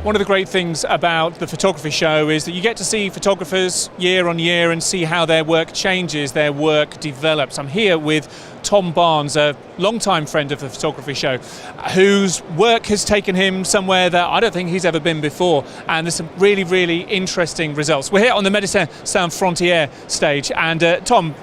One of the great things about the photography show is that you get to see photographers year on year and see how their work changes, their work develops. I'm here with Tom Barnes, a longtime friend of the photography show, whose work has taken him somewhere that I don't think he's ever been before, and there's some really, really interesting results. We're here on the Medecins Frontier stage, and Tom,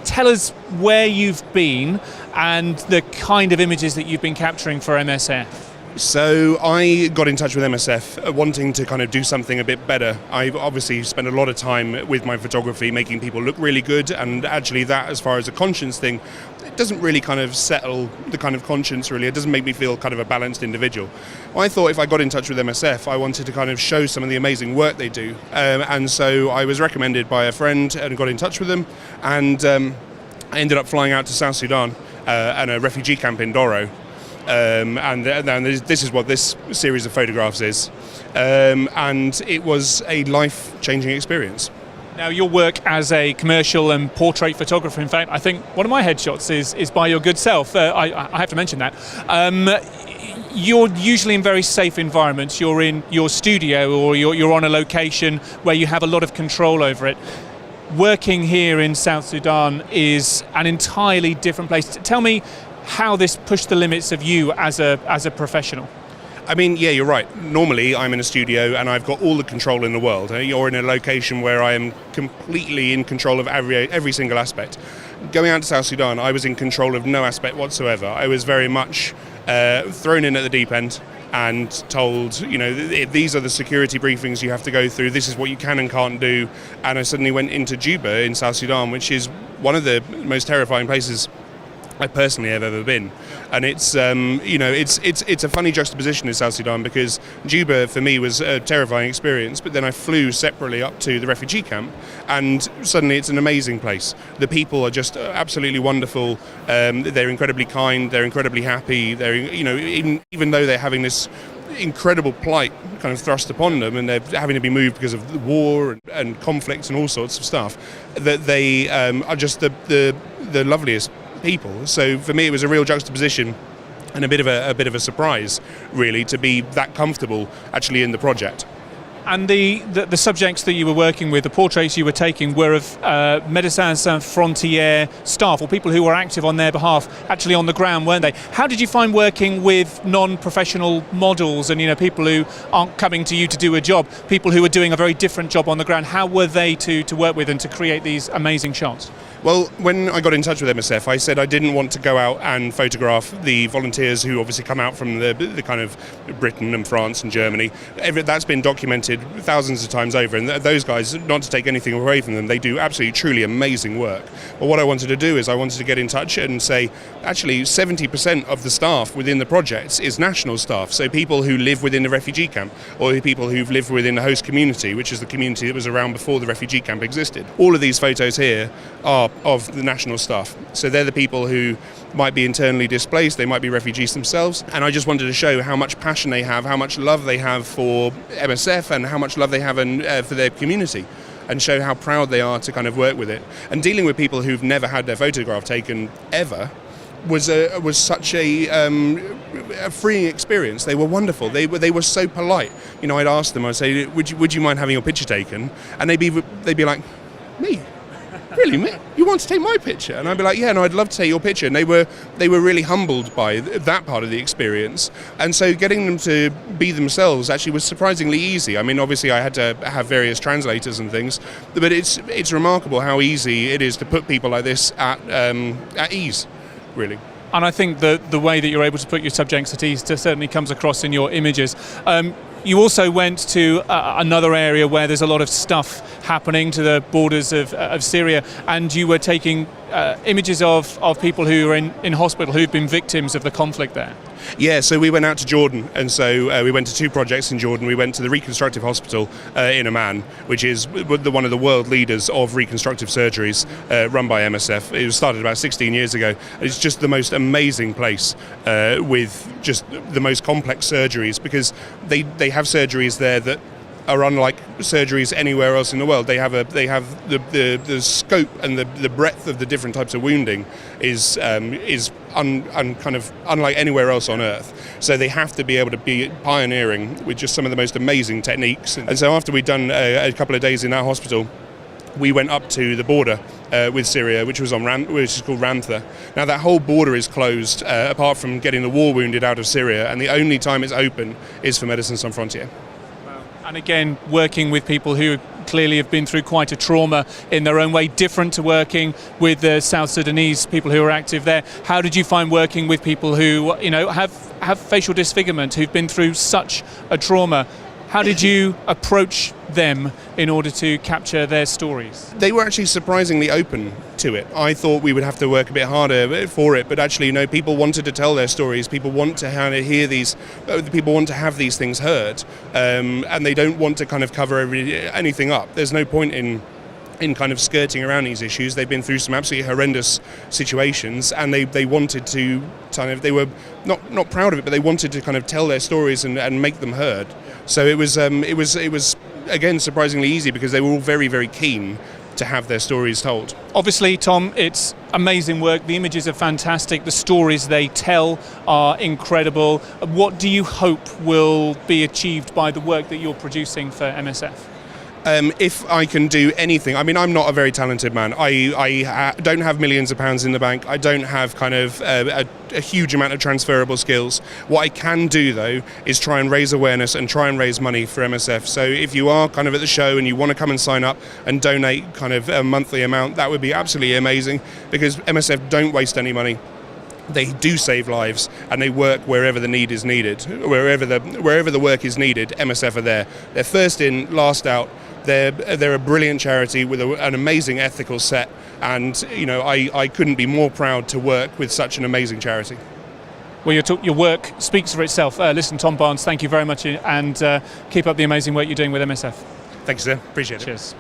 tell us where you've been and the kind of images that you've been capturing for MSF. So I got in touch with MSF wanting to kind of do something a bit better. I've obviously spent a lot of time with my photography making people look really good, and actually that, as far as a conscience thing, it doesn't really kind of settle the kind of conscience really. It doesn't make me feel kind of a balanced individual. I thought if I got in touch with MSF, I wanted to kind of show some of the amazing work they do. And so I was recommended by a friend and got in touch with them, and I ended up flying out to South Sudan and a refugee camp in Doro. And this is what this series of photographs is, and it was a life-changing experience. Now, your work as a commercial and portrait photographer, in fact, I think one of my headshots is by your good self. I have to mention that. You're usually in very safe environments. You're in your studio, or you're on a location where you have a lot of control over it. Working here in South Sudan is an entirely different place. Tell me how this pushed the limits of you as a professional. I mean, yeah, you're right. Normally I'm in a studio and I've got all the control in the world. You're in a location where I am completely in control of every single aspect. Going out to South Sudan, I was in control of no aspect whatsoever. I was very much thrown in at the deep end and told, you know, these are the security briefings you have to go through, this is what you can and can't do. And I suddenly went into Juba in South Sudan, which is one of the most terrifying places I personally have ever been, and it's it's a funny juxtaposition in South Sudan, because Juba for me was a terrifying experience, but then I flew separately up to the refugee camp, and suddenly it's an amazing place. The people are just absolutely wonderful. They're incredibly kind. They're incredibly happy. They're even though they're having this incredible plight kind of thrust upon them, and they're having to be moved because of the war and conflicts and all sorts of stuff, that they are just the loveliest people. So for me it was a real juxtaposition and a bit of a surprise really to be that comfortable actually in the project. And the subjects that you were working with, the portraits you were taking, were of Medecins Frontier staff, or people who were active on their behalf, actually on the ground, weren't they? How did you find working with non-professional models and people who aren't coming to you to do a job, people who are doing a very different job on the ground? How were they to work with and to create these amazing shots? Well, when I got in touch with MSF, I said I didn't want to go out and photograph the volunteers who obviously come out from the kind of Britain and France and Germany. That's been documented thousands of times over, and those guys, not to take anything away from them, they do absolutely truly amazing work. But what I wanted to do is I wanted to get in touch and say, actually 70% of the staff within the projects is national staff, so people who live within the refugee camp, or people who've lived within the host community, which is the community that was around before the refugee camp existed. All of these photos here are of the national staff. So they're the people who might be internally displaced, they might be refugees themselves, and I just wanted to show how much passion they have, how much love they have for MSF, and how much love they have for their community, and show how proud they are to kind of work with it. And dealing with people who've never had their photograph taken ever was such a freeing experience. They were wonderful. They were so polite. I'd ask them, I'd say, would you mind having your picture taken? And they'd be like, me? Really, me? You want to take my picture? And I'd be like, yeah, no, I'd love to take your picture. And they were really humbled by that part of the experience. And so getting them to be themselves actually was surprisingly easy. I mean, obviously I had to have various translators and things, but it's remarkable how easy it is to put people like this at ease, really. And I think the way that you're able to put your subjects at ease certainly comes across in your images. You also went to another area where there's a lot of stuff happening to the borders of Syria, and you were taking images of people who are in hospital who've been victims of the conflict there. Yeah, so we went out to Jordan, and so we went to two projects in Jordan. We went to the reconstructive hospital in Amman, which is one of the world leaders of reconstructive surgeries, run by MSF. It was started about 16 years ago. It's just the most amazing place with just the most complex surgeries, because they have surgeries there that are unlike surgeries anywhere else in the world. They have the scope and the breadth of the different types of wounding is kind of unlike anywhere else on earth. So they have to be able to be pioneering with just some of the most amazing techniques. And so after we'd done a couple of days in that hospital, we went up to the border with Syria, which is called Ramtha. Now that whole border is closed, apart from getting the war wounded out of Syria, and the only time it's open is for Medecins Sans Frontières. And again, working with people who clearly have been through quite a trauma in their own way, different to working with the South Sudanese people who are active there. How did you find working with people who, have facial disfigurement, who've been through such a trauma? How did you approach them in order to capture their stories? They were actually surprisingly open to it. I thought we would have to work a bit harder for it, but actually, people wanted to tell their stories. People want to hear these. People want to have these things heard, and they don't want to kind of cover anything up. There's no point in kind of skirting around these issues. They've been through some absolutely horrendous situations, and they wanted to they were not proud of it, but they wanted to kind of tell their stories and make them heard. So it was again surprisingly easy because they were all very, very keen to have their stories told. Obviously, Tom, it's amazing work. The images are fantastic. The stories they tell are incredible. What do you hope will be achieved by the work that you're producing for MSF? If I can do anything, I'm not a very talented man. I don't have millions of pounds in the bank. I don't have kind of a huge amount of transferable skills. What I can do, though, is try and raise awareness and try and raise money for MSF. So if you are kind of at the show and you want to come and sign up and donate kind of a monthly amount, that would be absolutely amazing, because MSF don't waste any money. They do save lives, and they work wherever the need is needed. Wherever the work is needed, MSF are there. They're first in, last out. They're a brilliant charity with an amazing ethical set, and I couldn't be more proud to work with such an amazing charity. Well, your work speaks for itself. Listen, Tom Barnes, thank you very much, and keep up the amazing work you're doing with MSF. Thank you, sir. Appreciate it. Cheers.